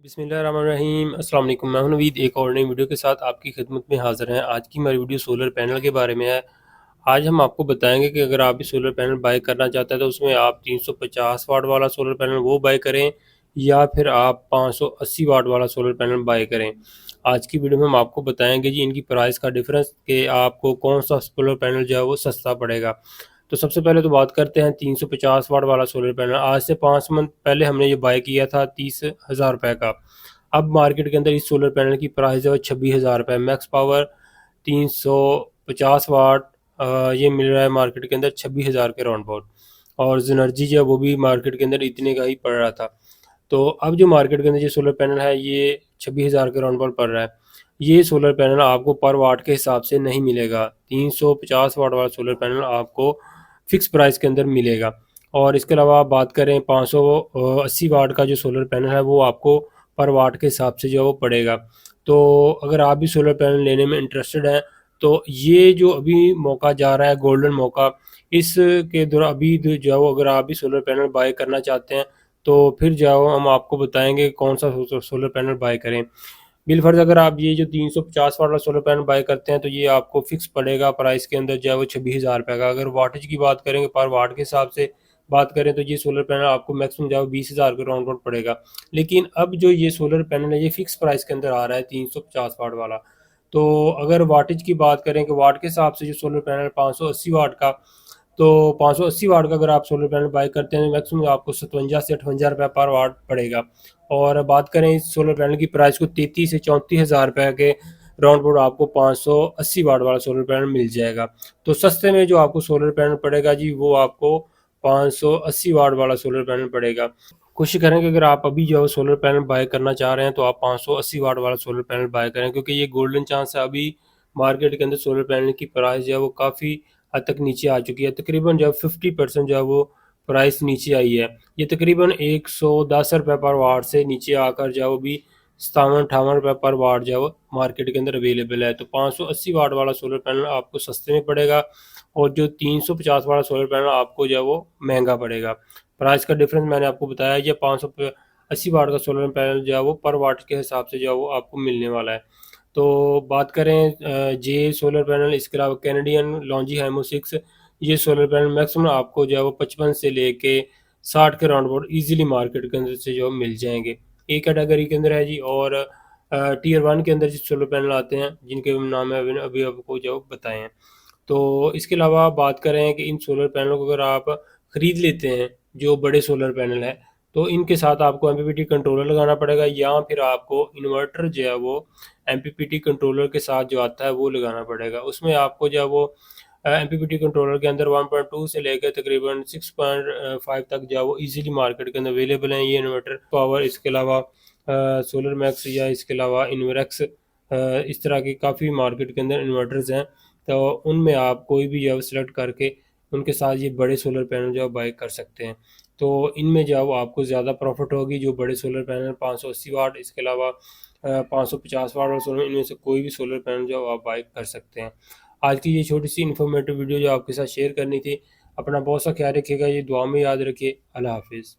बिस्मिल्लाहिर्रहमानिर्रहीम। अस्सलाम वालेकुम। मैं हूं नवीद, एक और नई वीडियो के साथ आपकी खिदमत में हाज़िर हैं। आज की हमारी वीडियो सोलर पैनल के बारे में है। आज हम आपको बताएंगे कि अगर आप भी सोलर पैनल बाय करना चाहते हैं तो उसमें आप 350 वाट वाला सोलर पैनल वो बाय करें या फिर आप 580 वाट वाला सोलर पैनल बाय करें। आज की वीडियो में हम आपको बताएंगे जी इनकी प्राइस का डिफरेंस, कि आपको कौन सा सोलर पैनल जो है वो सस्ता पड़ेगा। तो सबसे पहले तो बात करते हैं 350 वाट वाला सोलर पैनल। आज से 5 मंथ पहले हमने ये बाय किया था 30,000 रुपये का। अब मार्केट के अंदर इस सोलर पैनल की प्राइस जो है 26,000 रुपये। मैक्स पावर 350 वाट ये मिल रहा है मार्केट के अंदर 26,000 के राउंड अबाउट। और जेनर्जी जो है वो भी मार्केट के अंदर इतने का ही पड़ रहा था। तो अब जो मार्केट के अंदर ये सोलर पैनल है ये 26,000 के राउंड अबाउट पड़ रहा है। ये सोलर पैनल आपको पर वाट के हिसाब से नहीं मिलेगा। 350 वाट वाला सोलर पैनल आपको फिक्स प्राइस के अंदर मिलेगा। और इसके अलावा आप बात करें 580 वाट का जो सोलर पैनल है वो आपको पर वाट के हिसाब से जो है वो पड़ेगा। तो अगर आप भी सोलर पैनल लेने में इंटरेस्टेड हैं तो ये जो अभी मौका जा रहा है, गोल्डन मौका, इसके दौरान अभी जो है वो अगर आप भी सोलर पैनल बाय करना चाहते हैं तो फिर जाओ हम आपको बताएंगे कौन सा सोलर पैनल बाय करें। बिलफर्ज अगर आप ये जो 350 वाला सोलर पैनल बाय करते हैं तो ये आपको फिक्स पड़ेगा प्राइस के अंदर जो है वो 26,000 रुपये का। अगर वाटेज की बात करेंगे, पर वाट के हिसाब से बात करें तो ये सोलर पैनल आपको मैक्सिमम जो है 20,000 के राउंड अबाउट पड़ेगा। लेकिन अब जो ये सोलर पैनल है ये फिक्स प्राइस के अंदर आ रहा है 350 वाट वाला। तो अगर वाटेज की बात करें कि वाट के हिसाब से जो सोलर पैनल 580 वाट का, तो 580 वाट का अगर आप सोलर पैनल बाय करते हैं मैक्सिमम आपको 57 से 58 रुपये पर वाट पड़ेगा। और बात करें इस सोलर पैनल की प्राइस को 33 से 34,000 रुपये के राउंड अबाउट आपको 580 वाट वाला सोलर पैनल मिल जाएगा। तो सस्ते में जो आपको सोलर पैनल पड़ेगा जी वो आपको 580 वाट वाला सोलर पैनल पड़ेगा। कोशिश करें कि अगर आप अभी जो सोलर पैनल बाय करना चाह रहे हैं तो आप 580 वाट वाला सोलर पैनल बाय करें, क्योंकि ये गोल्डन चांस है। अभी मार्केट के अंदर सोलर पैनल की प्राइस जो है वो काफ़ी हद तक नीचे आ चुकी है। तकरीबन जो है 50% जो है वो प्राइस नीचे आई है। ये तकरीबन 110 रुपये पर वाट से नीचे आकर जो है वो भी 57-58 रुपये पर वाट जो है वो मार्केट के अंदर अवेलेबल है। तो 580 वाट वाला सोलर पैनल आपको सस्ते में पड़ेगा और जो 350 वाला सोलर पैनल आपको जो है वो महंगा पड़ेगा। प्राइस का डिफरेंस मैंने आपको बताया। ये 580 वाट का सोलर पैनल जो है वो पर वाट के हिसाब से जो है वो आपको मिलने वाला है। तो बात करें जे सोलर पैनल, इसके अलावा कैनेडियन लॉन्जी हाइमो 6, ये सोलर पैनल मैक्सिमम आपको जो है वो 55 से लेके 60 के राउंड अबाउट ईजिली मार्केट के अंदर से जो मिल जाएंगे। एक कैटेगरी के अंदर है जी। और टीयर 1 के अंदर जो सोलर पैनल आते हैं जिनके नाम है अभी अभी आपको जो बताए हैं। तो इसके अलावा बात करें कि इन सोलर पैनलों को अगर आप ख़रीद लेते हैं जो बड़े सोलर पैनल हैं तो इनके साथ आपको एमपीपीटी कंट्रोलर लगाना पड़ेगा, या फिर आपको इन्वर्टर जो है वो एमपीपीटी कंट्रोलर के साथ जो आता है वो लगाना पड़ेगा। उसमें आपको जो है वो एमपीपीटी कंट्रोलर के अंदर 1.2 से लेकर तकरीबन 6.5 तक जो है वो ईजिली मार्केट के अंदर अवेलेबल हैं ये इन्वर्टर पावर। इसके अलावा सोलर मैक्स या इसके अलावा इन्वरेक्स, इस तरह की काफ़ी मार्केट के अंदर इन्वर्टर्स हैं। तो उनमें आप कोई भी जो है सिलेक्ट करके उनके साथ ये बड़े सोलर पैनल जो है बाय कर सकते हैं। तो इनमें जो है वो आपको ज़्यादा प्रॉफिट होगी। जो बड़े सोलर पैनल 580 वाट, इसके अलावा 550 वाट और सोलर, इनमें से कोई भी सोलर पैनल जो आप बाय कर सकते हैं। आज की ये छोटी सी इन्फॉर्मेटिव वीडियो जो आपके साथ शेयर करनी थी। अपना बहुत सा ख्याल रखिएगा, ये दुआ में याद रखिए। अल्लाह हाफिज़।